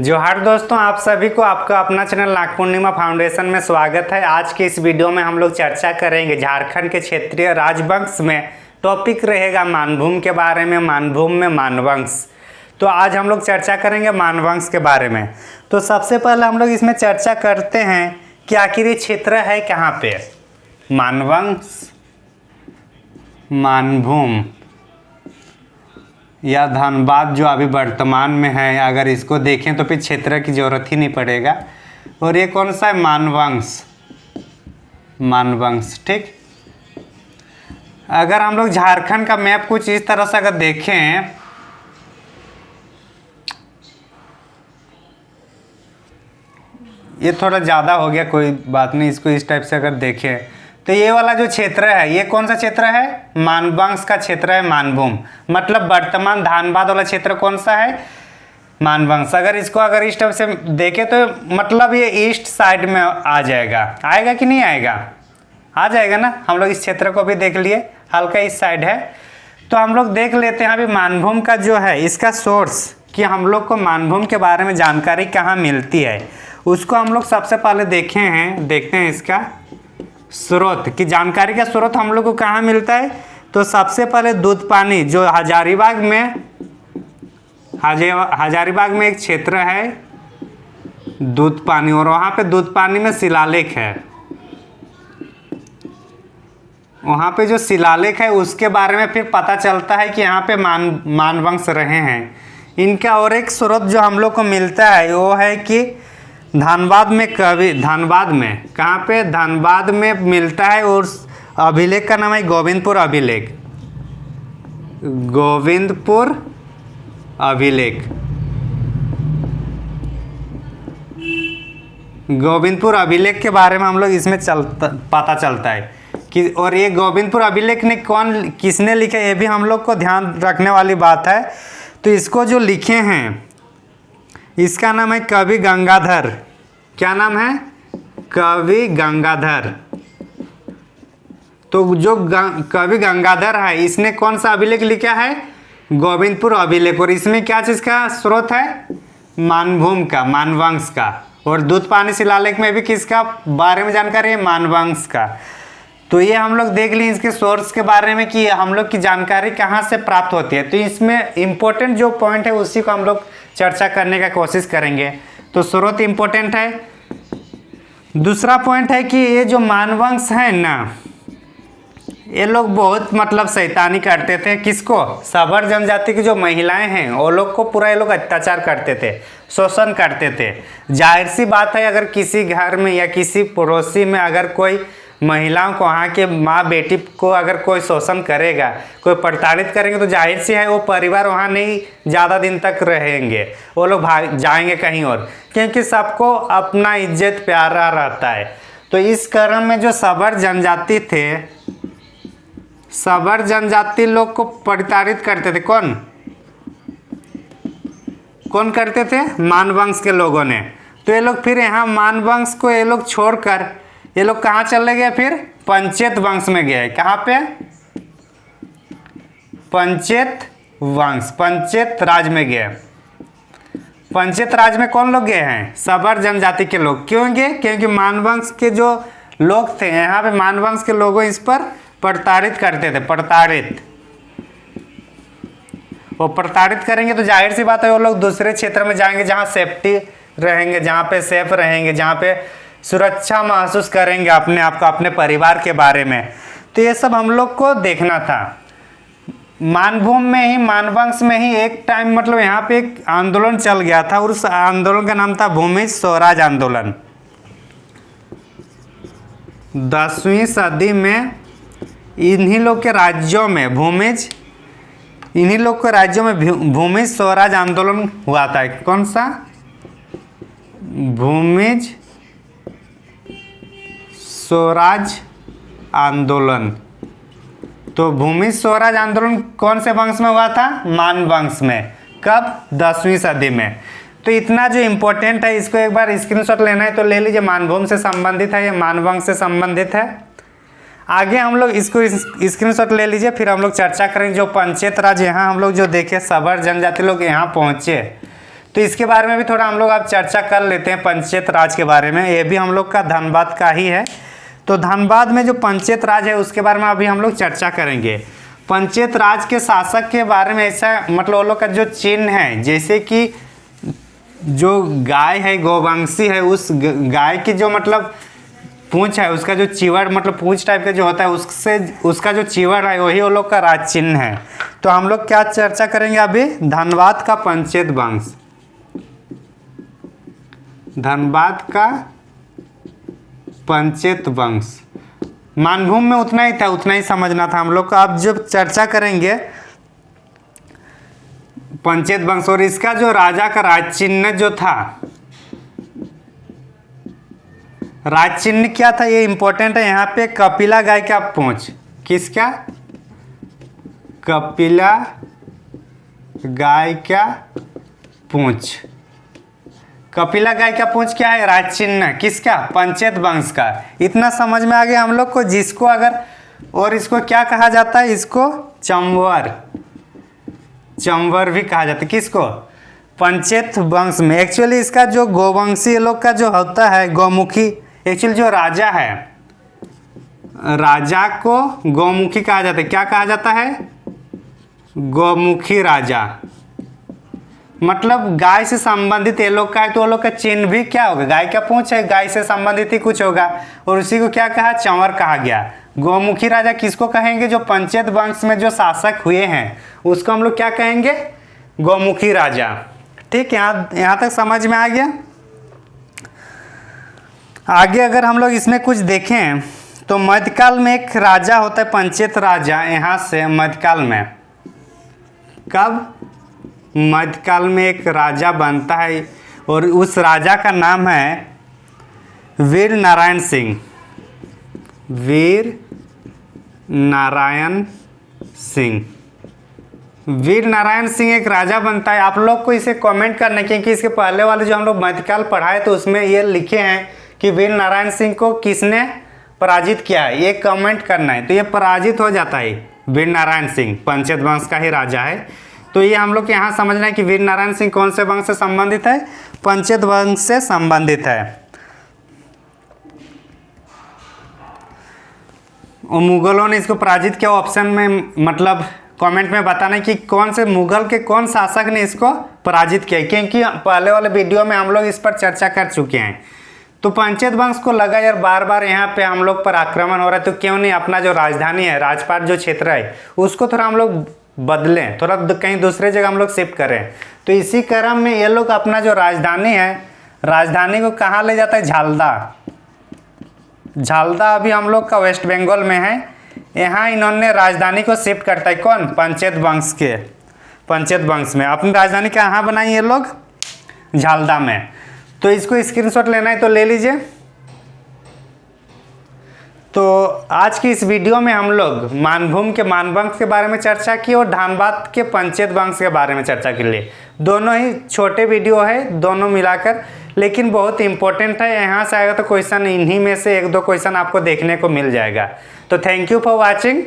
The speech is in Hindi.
जोहार दोस्तों, आप सभी को आपका अपना चैनल नाग पूर्णिमा फाउंडेशन में स्वागत है। आज के इस वीडियो में हम लोग चर्चा करेंगे झारखंड के क्षेत्रीय राजवंश में। टॉपिक रहेगा मानभूम के बारे में, मानभूम में मानवंश। तो आज हम लोग चर्चा करेंगे मानवंश के बारे में। तो सबसे पहले हम लोग इसमें चर्चा करते हैं कि आखिर ये क्षेत्र है कहाँ पे। मानवंश, मानभूम या धनबाद जो अभी वर्तमान में है, अगर इसको देखें तो फिर क्षेत्र की ज़रूरत ही नहीं पड़ेगा। और ये कौन सा है? मानवंश, मानवंश। ठीक, अगर हम लोग झारखंड का मैप कुछ इस तरह से अगर देखें, ये थोड़ा ज़्यादा हो गया, कोई बात नहीं। इसको इस टाइप से अगर देखें तो ये वाला जो क्षेत्र है, ये कौन सा क्षेत्र है? मानवंश का क्षेत्र है, मानभूम। मतलब वर्तमान धनबाद वाला क्षेत्र कौन सा है? मानवंश। अगर इसको अगर इस टाइप से देखें तो मतलब ये ईस्ट साइड में आ जाएगा। आएगा कि नहीं आएगा? आ जाएगा ना। हम लोग इस क्षेत्र को भी देख लिए, हल्का इस साइड है। तो हम लोग देख लेते हैं अभी मानभूम का जो है, इसका सोर्स, कि हम लोग को मानभूम के बारे में जानकारी कहाँ मिलती है, उसको हम लोग सबसे पहले देखते हैं इसका स्रोत, की जानकारी का स्रोत हम लोग को कहाँ मिलता है। तो सबसे पहले दूध पानी, जो हजारीबाग में एक क्षेत्र है दूध पानी, और वहाँ पे दूध पानी में शिलालेख है। वहाँ पे जो शिलालेख है उसके बारे में फिर पता चलता है कि यहाँ पे मानवंश रहे हैं। इनका और एक स्रोत जो हम लोग को मिलता है वो है कि धनबाद में कहाँ पे? धनबाद में मिलता है। और अभिलेख का नाम है गोविंदपुर अभिलेख। गोविंदपुर अभिलेख, गोविंदपुर अभिलेख के बारे में हम लोग इसमें पता चलता है कि, और ये गोविंदपुर अभिलेख ने किसने लिखा, ये भी हम लोग को ध्यान रखने वाली बात है। तो इसको जो लिखे हैं, इसका नाम है कवि गंगाधर। क्या नाम है? कवि गंगाधर। तो जो कवि गंगाधर है, इसने कौन सा अभिलेख लिखा है? गोविंदपुर अभिलेख। और इसमें क्या चीज़ का स्रोत है? मानभूम का, मानवंश का। और दूध पानी शिलालेख में भी किसका बारे में जानकारी है? मानवंश का। तो ये हम लोग देख लें इसके सोर्स के बारे में कि हम लोग की जानकारी कहाँ से प्राप्त होती है। तो इसमें इम्पोर्टेंट जो पॉइंट है उसी को हम लोग चर्चा करने का कोशिश करेंगे। तो स्रोत इम्पोर्टेंट है। दूसरा पॉइंट है कि ये जो मानवंश है ना, ये लोग बहुत मतलब शैतानी करते थे। किसको? सबर जनजाति की जो महिलाएं हैं वो लोग को पूरा ये लोग अत्याचार करते थे, शोषण करते थे। जाहिर सी बात है, अगर किसी घर में या किसी पड़ोसी में अगर कोई महिलाओं को, वहाँ के माँ बेटी को अगर कोई शोषण करेगा, कोई प्रताड़ित करेंगे, तो जाहिर सी है वो परिवार वहाँ नहीं ज़्यादा दिन तक रहेंगे, वो लोग भाग जाएंगे कहीं और, क्योंकि सबको अपना इज्जत प्यारा रहता है। तो इस क्रम में जो सबर जनजाति थे, सबर जनजाति लोग को प्रताड़ित करते थे। कौन करते थे? मानवंश के लोगों ने। तो ये लोग फिर यहाँ मानवंश को ये लोग छोड़कर ये लोग कहाँ चले गए? फिर पंचेत वंश में गए। कहाँ पे? पंचेत वंश, पंचेत राज में गए। पंचेत राज में कौन लोग गए हैं? सबर जनजाति के लोग। क्यों गए? क्योंकि मानवंश के जो लोग थे यहाँ पे, मानवंश के लोगों इस पर प्रताड़ित करते थे। वो प्रताड़ित करेंगे तो जाहिर सी बात है वो लोग दूसरे क्षेत्र में जाएंगे जहाँ सेफ्टी रहेंगे, जहाँ पे सेफ रहेंगे, जहाँ पे सुरक्षा महसूस करेंगे अपने आप को, अपने परिवार के बारे में। तो ये सब हम लोग को देखना था। मानभूम में ही, मानवंश में ही एक टाइम मतलब यहाँ पे एक आंदोलन चल गया था, और उस आंदोलन का नाम था भूमिज स्वराज आंदोलन। 10वीं सदी में इन्हीं लोग के राज्यों में भूमिज स्वराज आंदोलन हुआ था। कौन सा? भूमिज स्वराज आंदोलन। तो भूमि स्वराज आंदोलन कौन से वंश में हुआ था? मानवंश में। कब? 10वीं सदी में। तो इतना जो इम्पोर्टेंट है, इसको एक बार स्क्रीनशॉट लेना है तो ले लीजिए। मानभूम से संबंधित है, ये मानवंश से संबंधित है। आगे हम लोग इसको स्क्रीनशॉट ले लीजिए, फिर हम लोग चर्चा करेंगे। जो पंचेत राज यहाँ हम लोग जो देखे, सबर जनजाति लोग यहाँ पहुँचे, तो इसके बारे में भी थोड़ा हम लोग अब चर्चा कर लेते हैं, पंचायत राज के बारे में। ये भी हम लोग का धनबाद का ही है। तो धनबाद में जो पंचायत राज है उसके बारे में अभी हम लोग चर्चा करेंगे। पंचायत राज के शासक के बारे में ऐसा मतलब वो लोग का जो चिन्ह है, जैसे कि जो गाय है गौवंशी है, उस गाय की जो मतलब पूंछ है, उसका जो चिवड़ मतलब पूंछ टाइप का जो होता है, उससे उसका जो चिवड़ है वही वो लोग का राज चिन्ह है। तो हम लोग क्या चर्चा करेंगे अभी, धनबाद का पंचायत वंश। धनबाद का पंचायत वंश मानभूम में उतना ही था, उतना ही समझना था हम लोग को। अब जब चर्चा करेंगे पंचायत वंश और इसका जो राजा का राज चिन्ह जो था, राज चिन्ह क्या था ये इंपॉर्टेंट है यहाँ पे। कपिला गाय का पूंछ, किसका, कपिला गाय का पूंछ। कपिला गाय का पूंछ क्या है, राज चिन्ह किसका, पंचायत वंश का। इतना समझ में आ गया हम लोग को। जिसको अगर और इसको क्या कहा जाता है, इसको चंवर, चंवर भी कहा जाता है। किसको, पंचायत वंश में। एक्चुअली इसका जो गौवंशी लोग का जो होता है गौमुखी, एक्चुअली जो राजा है, राजा को गौमुखी कहा जाता है। क्या कहा जाता है, गौमुखी राजा। मतलब गाय से संबंधित ये लोग का है, तो वो लोग का चिन्ह भी क्या होगा, गाय का पूंछ है, गाय से संबंधित ही कुछ होगा। और उसी को क्या कहा, चंवर कहा गया। गौमुखी राजा किसको कहेंगे, जो पंचायत वंश में जो शासक हुए हैं उसको हम लोग क्या कहेंगे, गौमुखी राजा। ठीक, यहाँ तक समझ में आ गया। आगे अगर हम लोग इसमें कुछ देखें तो मध्यकाल में एक राजा होता है पंचायत राजा। यहाँ से मध्यकाल में, कब, मध्यकाल में एक राजा बनता है और उस राजा का नाम है वीर नारायण सिंह। वीर नारायण सिंह, वीर नारायण सिंह एक राजा बनता है। आप लोग को इसे कमेंट करना है, क्योंकि इसके पहले वाले जो हम लोग मध्यकाल पढ़ाए तो उसमें ये लिखे हैं कि वीर नारायण सिंह को किसने पराजित किया है, ये कमेंट करना है। तो ये पराजित हो जाता है, वीर नारायण सिंह पंचायत वंश का ही राजा है। तो ये हम लोग यहाँ समझना है कि वीर नारायण सिंह कौन से वंश से संबंधित है, पंचायत वंश से संबंधित है। और मुगलों ने इसको पराजित किया, ऑप्शन में मतलब कमेंट में बताना कि कौन से मुगल के कौन शासक ने इसको पराजित किया, क्योंकि पहले वाले वीडियो में हम लोग इस पर चर्चा कर चुके हैं। तो पंचायत वंश को लगा यार बार बार यहाँ पे हम लोग पर आक्रमण हो रहा है, तो क्यों नहीं अपना जो राजधानी है, राजपाट जो क्षेत्र है, उसको थोड़ा हम लोग बदलें, थोड़ा कहीं दूसरे जगह हम लोग शिफ्ट करें। तो इसी क्रम में ये लोग अपना जो राजधानी है, राजधानी को कहाँ ले जाता है, झालदा। झालदा अभी हम लोग का वेस्ट बंगाल में है। यहाँ इन्होंने राजधानी को शिफ्ट करता है, कौन, पंचायत वंश के, पंचायत वंश में अपनी राजधानी कहाँ बनाई ये लोग, झालदा में। तो इसको स्क्रीनशॉट लेना है तो ले लीजिए। तो आज की इस वीडियो में हम लोग मानभूम के मानवंश के बारे में चर्चा की और धनबाद के पंचायत वंश के बारे में चर्चा के लिए। दोनों ही छोटे वीडियो है, दोनों मिलाकर, लेकिन बहुत इंपॉर्टेंट है। यहाँ से आएगा तो क्वेश्चन इन्हीं में से एक दो क्वेश्चन आपको देखने को मिल जाएगा। तो थैंक यू फॉर वॉचिंग।